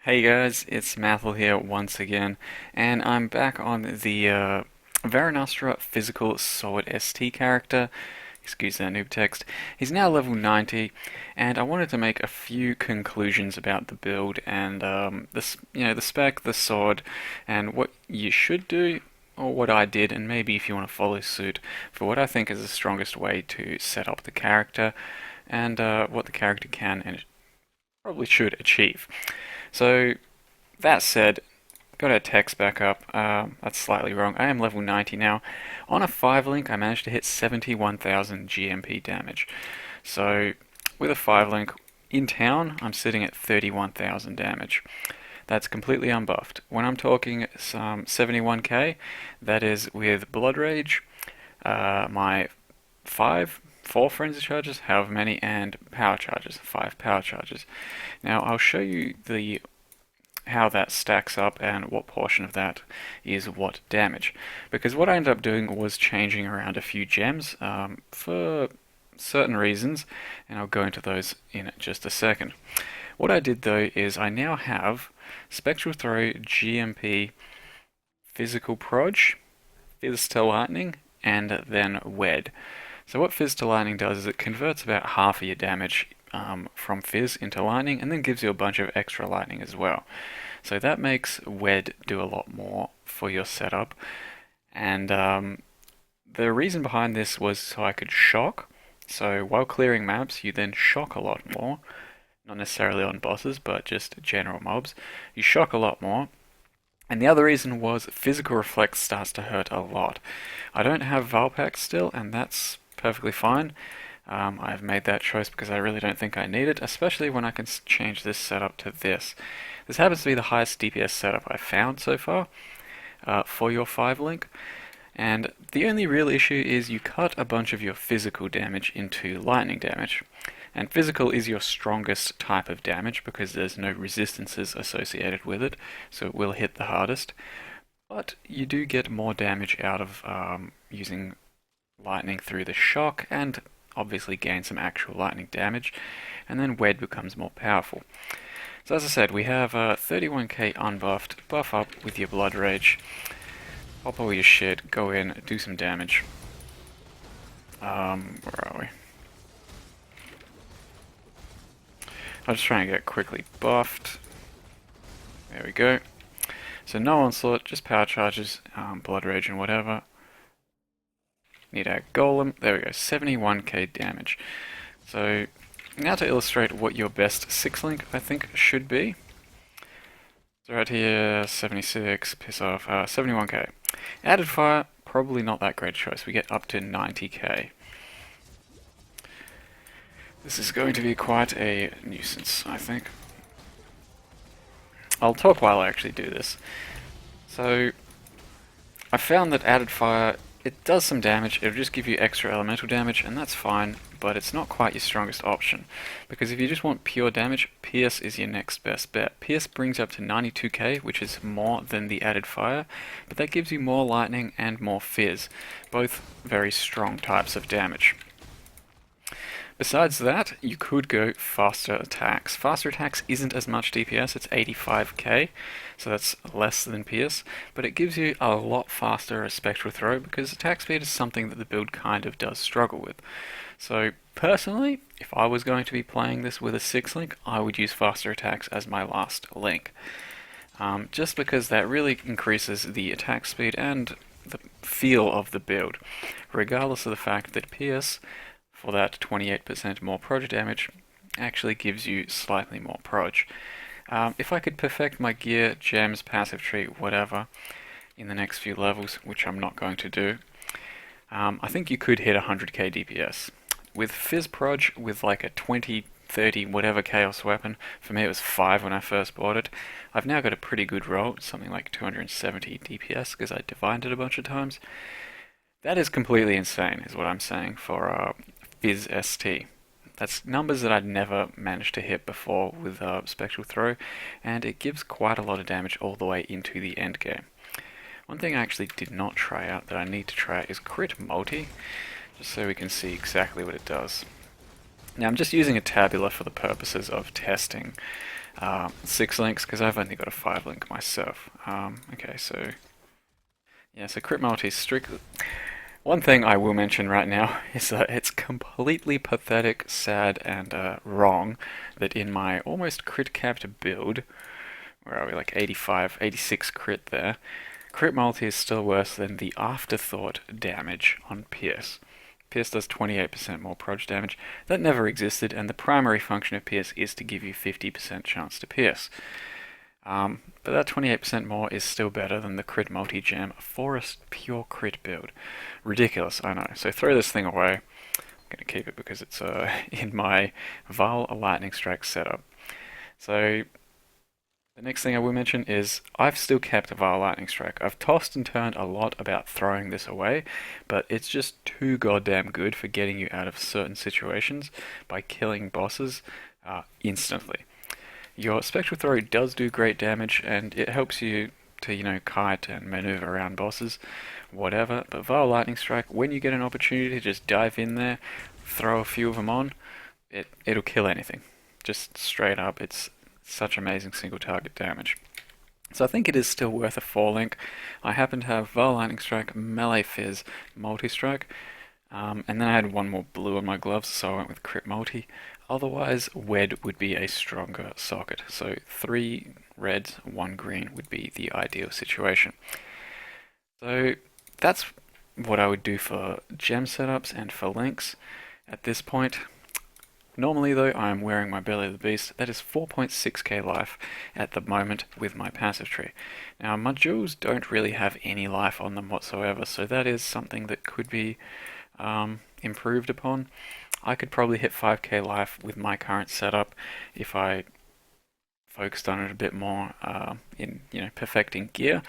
Hey guys, it's Mathel here once again, and I'm back on the Varunastra Physical Sword ST character. Excuse that noob text. He's now level 90, and I wanted to make a few conclusions about the build and the spec, the sword, and what you should do, or what I did, and maybe if you want to follow suit for what I think is the strongest way to set up the character, and what the character can and probably should achieve. So, that said, got our text back up. That's slightly wrong. I am level 90 now. On a 5 link, I managed to hit 71,000 GMP damage. So, with a 5 link in town, I'm sitting at 31,000 damage. That's completely unbuffed. When I'm talking some 71k, that is with Blood Rage, my 4 frenzy charges, however many, and power charges, 5 power charges. Now I'll show you the how that stacks up and what portion of that is what damage. Because what I ended up doing was changing around a few gems for certain reasons, and I'll go into those in just a second. What I did though is I now have Spectral Throw, GMP, Physical Proj, Fizz to Lightning, and then Wed. So what Fizz to Lightning does is it converts about half of your damage from Fizz into Lightning, and then gives you a bunch of extra Lightning as well. So that makes Wed do a lot more for your setup. And the reason behind this was so I could shock. So while clearing maps, you then shock a lot more. Not necessarily on bosses, but just general mobs. You shock a lot more. And the other reason was Physical Reflect starts to hurt a lot. I don't have Valpac still, and that's perfectly fine. I've made that choice because I really don't think I need it, especially when I can change this setup to this. This happens to be the highest DPS setup I've found so far for your 5 link. And the only real issue is you cut a bunch of your physical damage into lightning damage. And physical is your strongest type of damage because there's no resistances associated with it, so it will hit the hardest. But you do get more damage out of using lightning through the shock, and obviously gain some actual lightning damage, and then Wed becomes more powerful. So as I said, we have 31k unbuffed, buff up with your Blood Rage, pop all your shit, go in, do some damage. Where are we? I'll just try and get quickly buffed. There we go. So no onslaught, just power charges, Blood Rage and whatever. Need our golem. There we go, 71k damage. So now to illustrate what your best 6 link I think should be. So right here, 76, piss off, 71k. Added fire, probably not that great a choice. We get up to 90k. This is going to be quite a nuisance, I think. I'll talk while I actually do this. So I found that added fire, it does some damage, it'll just give you extra elemental damage, and that's fine, but it's not quite your strongest option. Because if you just want pure damage, Pierce is your next best bet. Pierce brings you up to 92k, which is more than the added fire, but that gives you more lightning and more fizz, both very strong types of damage. Besides that, you could go faster attacks. Faster attacks isn't as much DPS, it's 85k, so that's less than Pierce, but it gives you a lot faster a Spectral Throw because attack speed is something that the build kind of does struggle with. So personally, if I was going to be playing this with a 6 link, I would use faster attacks as my last link. Just because that really increases the attack speed and the feel of the build, regardless of the fact that Pierce, for that 28% more proj damage, actually gives you slightly more proj. If I could perfect my gear, gems, passive tree, whatever, in the next few levels, which I'm not going to do, I think you could hit 100k DPS. With Fizz Proj, with like a 20, 30, whatever chaos weapon, for me it was 5 when I first bought it, I've now got a pretty good roll, something like 270 DPS, because I divined it a bunch of times. That is completely insane, is what I'm saying, for Fizz ST. That's numbers that I'd never managed to hit before with Spectral Throw, and it gives quite a lot of damage all the way into the end game. One thing I actually did not try out that I need to try is Crit Multi, just so we can see exactly what it does. Now I'm just using a tabular for the purposes of testing 6 links because I've only got a 5 link myself. Okay, so yeah, so crit multi is strictly. One thing I will mention right now is that it's completely pathetic, sad, and wrong that in my almost crit capped build, where are we, like 85, 86 crit there, crit multi is still worse than the afterthought damage on Pierce. Pierce does 28% more proj damage. That never existed, and the primary function of Pierce is to give you 50% chance to pierce. But that 28% more is still better than the crit multi-gem for a pure crit build. Ridiculous, I know. So throw this thing away. I'm going to keep it because it's in my Val Lightning Strike setup. So the next thing I will mention is I've still kept a Val Lightning Strike. I've tossed and turned a lot about throwing this away, but it's just too goddamn good for getting you out of certain situations by killing bosses instantly. Your Spectral Throw does do great damage, and it helps you to, kite and maneuver around bosses, whatever, but Val Lightning Strike, when you get an opportunity to just dive in there, throw a few of them on, it'll kill anything. Just straight up, it's such amazing single target damage. So I think it is still worth a 4 link. I happen to have Val Lightning Strike, Melee Fizz, Multi Strike, and then I had one more blue on my gloves, so I went with Crit Multi. Otherwise, Wed would be a stronger socket. So 3 reds, 1 green would be the ideal situation. So that's what I would do for gem setups and for links at this point. Normally though, I'm wearing my Belly of the Beast. That is 4.6k life at the moment with my passive tree. Now my jewels don't really have any life on them whatsoever, so that is something that could be improved upon. I could probably hit 5k life with my current setup if I focused on it a bit more in perfecting gear.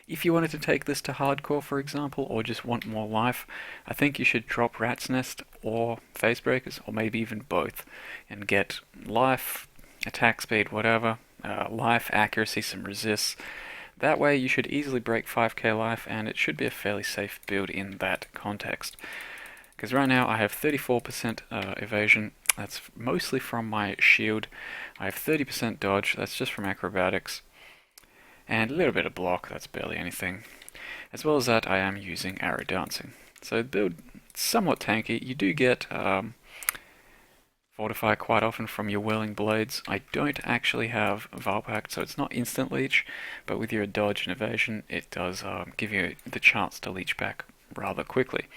If you wanted to take this to hardcore, for example, or just want more life, I think you should drop Rat's Nest or Face Breakers, or maybe even both, and get life, attack speed, whatever, life, accuracy, some resists. That way you should easily break 5k life, and it should be a fairly safe build in that context. Because right now I have 34% evasion, that's mostly from my shield. I have 30% dodge, that's just from acrobatics. And a little bit of block, that's barely anything. As well as that, I am using arrow dancing. So the build is somewhat tanky. You do get Fortify quite often from your Whirling Blades. I don't actually have Valpact, so it's not instant leech, but with your dodge and evasion, it does give you the chance to leech back rather quickly.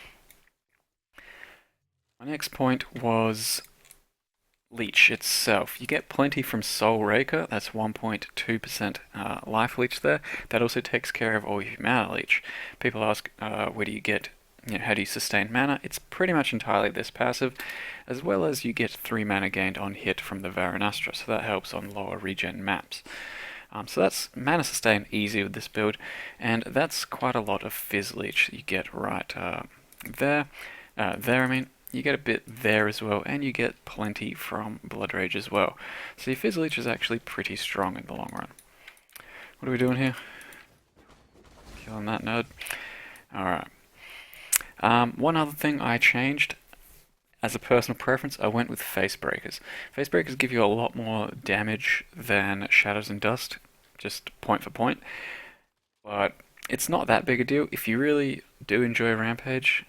My next point was leech itself. You get plenty from Soul Raker, that's 1.2% life leech there. That also takes care of all your mana leech. People ask, where do you get, how do you sustain mana? It's pretty much entirely this passive, as well as you get 3 mana gained on hit from the Varunastra, so that helps on lower regen maps. So that's mana sustain easy with this build, and that's quite a lot of Fizz leech you get right there. You get a bit there as well, and you get plenty from Blood Rage as well. So your Fizz Leech is actually pretty strong in the long run. What are we doing here? Killing that nerd. Alright. One other thing I changed, as a personal preference, I went with Face Breakers. Face Breakers give you a lot more damage than Shadows and Dust, just point for point. But it's not that big a deal. If you really do enjoy Rampage,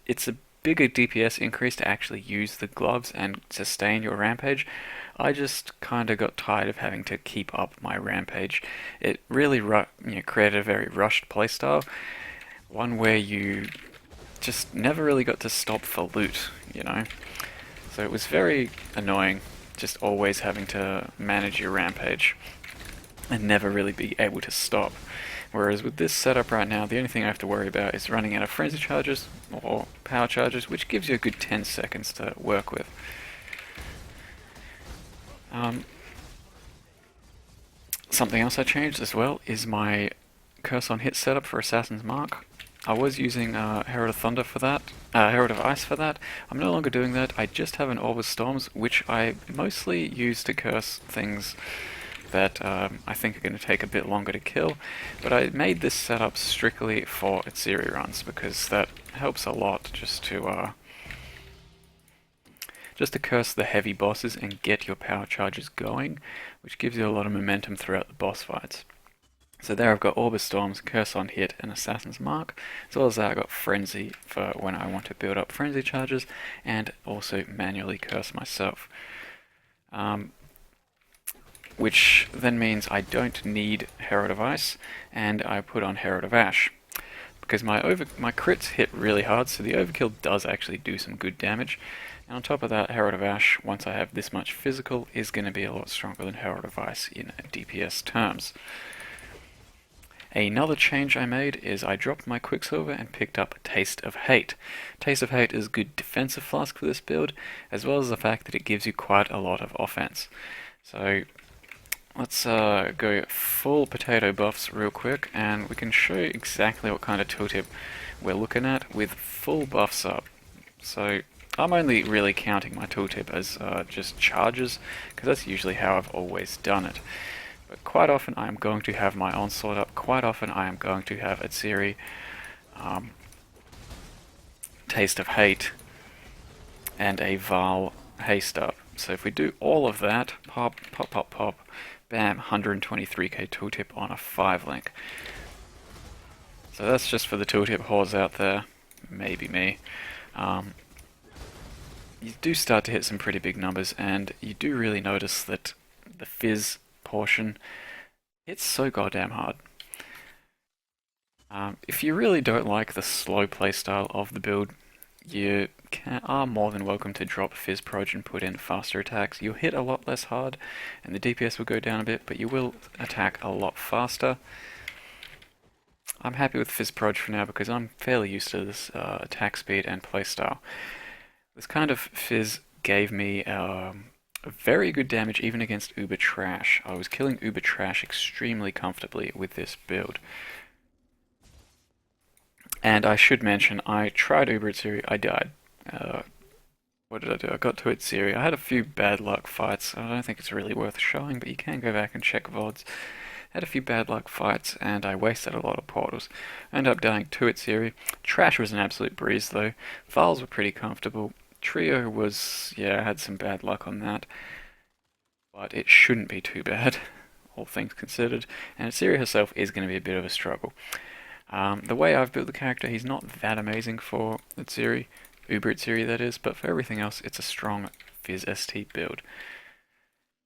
it's a bigger DPS increase to actually use the gloves and sustain your Rampage. I just kind of got tired of having to keep up my Rampage. It really created a very rushed playstyle, one where you just never really got to stop for loot, So it was very annoying, just always having to manage your Rampage and never really be able to stop. Whereas with this setup right now, the only thing I have to worry about is running out of frenzy charges or power charges, which gives you a good 10 seconds to work with. Something else I changed as well is my Curse on Hit setup for Assassin's Mark. I was using Herald of Thunder for that, Herald of Ice for that. I'm no longer doing that. I just have an Orb of Storms, which I mostly use to curse things that I think are going to take a bit longer to kill, but I made this setup strictly for Atziri runs because that helps a lot just to just to curse the heavy bosses and get your power charges going, which gives you a lot of momentum throughout the boss fights. So there I've got Orbis Storms, Curse on Hit, and Assassin's Mark, as well as that I've got Frenzy for when I want to build up Frenzy charges, and also manually curse myself. Which then means I don't need Herald of Ice, and I put on Herald of Ash. Because my crits hit really hard, so the overkill does actually do some good damage. And on top of that, Herald of Ash, once I have this much physical, is going to be a lot stronger than Herald of Ice in DPS terms. Another change I made is I dropped my Quicksilver and picked up Taste of Hate. Taste of Hate is a good defensive flask for this build, as well as the fact that it gives you quite a lot of offense. So let's go full potato buffs real quick, and we can show you exactly what kind of tooltip we're looking at with full buffs up. So I'm only really counting my tooltip as just charges, because that's usually how I've always done it. But quite often I am going to have my Onslaught up, quite often I am going to have Atziri, Taste of Hate, and a Val Haste up. So if we do all of that, pop, pop, pop, pop, bam, 123k tooltip on a 5-link. So that's just for the tooltip whores out there, maybe me. You do start to hit some pretty big numbers, and you do really notice that the fizz portion hits so goddamn hard. If you really don't like the slow playstyle of the build, you are more than welcome to drop Fizz Proj and put in faster attacks. You'll hit a lot less hard, and the DPS will go down a bit, but you will attack a lot faster. I'm happy with Fizz Proj for now because I'm fairly used to this attack speed and playstyle. This kind of Fizz gave me very good damage even against Uber Trash. I was killing Uber Trash extremely comfortably with this build. And I should mention, I tried Uber Atziri, I died. What did I do? I got to Atziri. I had a few bad luck fights. I don't think it's really worth showing, but you can go back and check VODs. Had a few bad luck fights, and I wasted a lot of portals. I ended up dying to Atziri. Trash was an absolute breeze, though. Vals were pretty comfortable. Trio was, yeah, I had some bad luck on that. But it shouldn't be too bad, all things considered. And Atziri herself is going to be a bit of a struggle. The way I've built the character, he's not that amazing for Atziri, Uber Atziri that is, but for everything else, it's a strong Fizz ST build.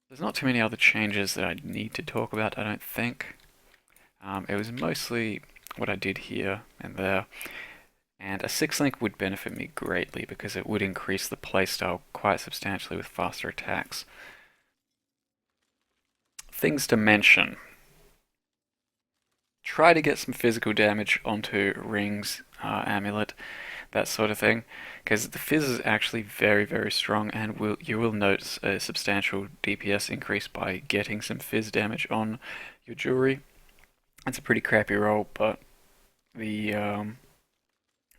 There's not too many other changes that I need to talk about, I don't think. It was mostly what I did here and there. And a 6-link would benefit me greatly because it would increase the playstyle quite substantially with faster attacks. Things to mention. Try to get some physical damage onto rings, amulet, that sort of thing, because the fizz is actually very, very strong, and you will notice a substantial DPS increase by getting some fizz damage on your jewelry. It's a pretty crappy roll, but the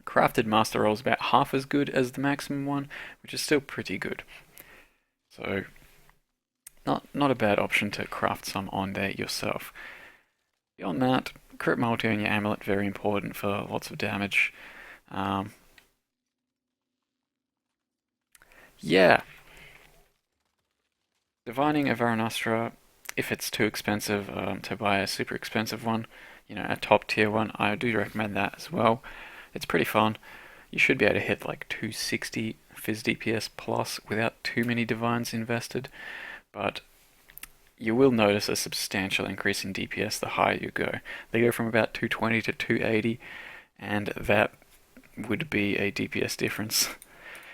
crafted master roll is about half as good as the maximum one, which is still pretty good. So, not a bad option to craft some on there yourself. Beyond that, crit multi on your amulet, very important for lots of damage. Yeah. Divining a Varunastra, if it's too expensive to buy a super expensive one, you know, a top tier one, I do recommend that as well. It's pretty fun. You should be able to hit like 260 Fizz DPS plus without too many divines invested, but you will notice a substantial increase in DPS the higher you go. They go from about 220 to 280, and that would be a DPS difference.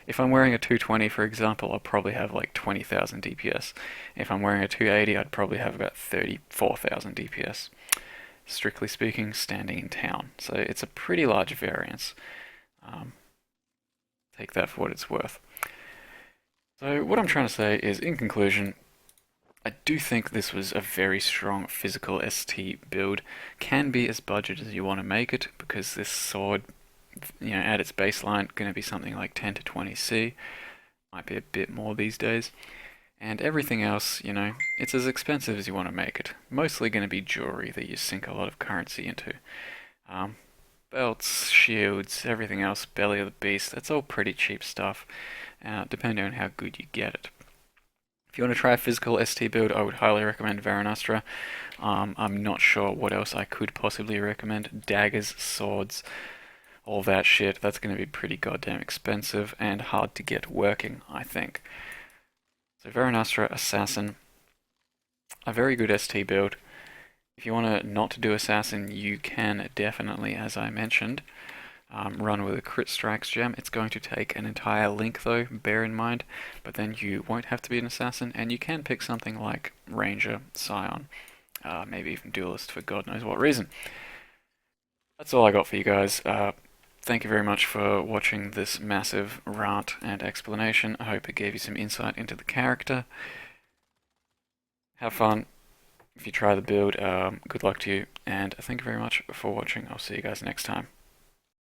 If I'm wearing a 220, for example, I'll probably have like 20,000 DPS. If I'm wearing a 280, I'd probably have about 34,000 DPS. Strictly speaking, standing in town. So it's a pretty large variance. Take that for what it's worth. So what I'm trying to say is, in conclusion, I do think this was a very strong physical ST build. Can be as budget as you want to make it, because this sword, you know, at its baseline, going to be something like 10 to 20 C. Might be a bit more these days. And everything else, you know, it's as expensive as you want to make it. Mostly going to be jewelry that you sink a lot of currency into. Belts, shields, everything else, belly of the beast, that's all pretty cheap stuff. depending on how good you get it. If you want to try a physical ST build, I would highly recommend Varunastra. I'm not sure what else I could possibly recommend. Daggers, swords, all that shit. That's going to be pretty goddamn expensive and hard to get working, I think. So Varunastra, Assassin, a very good ST build. If you want to not do Assassin, you can definitely, as I mentioned, run with a Crit Strikes gem. It's going to take an entire link though, bear in mind, but then you won't have to be an Assassin, and you can pick something like Ranger, Scion, maybe even Duelist for God knows what reason. That's all I got for you guys. Thank you very much for watching this massive rant and explanation. I hope it gave you some insight into the character. Have fun if you try the build. Good luck to you, and thank you very much for watching. I'll see you guys next time.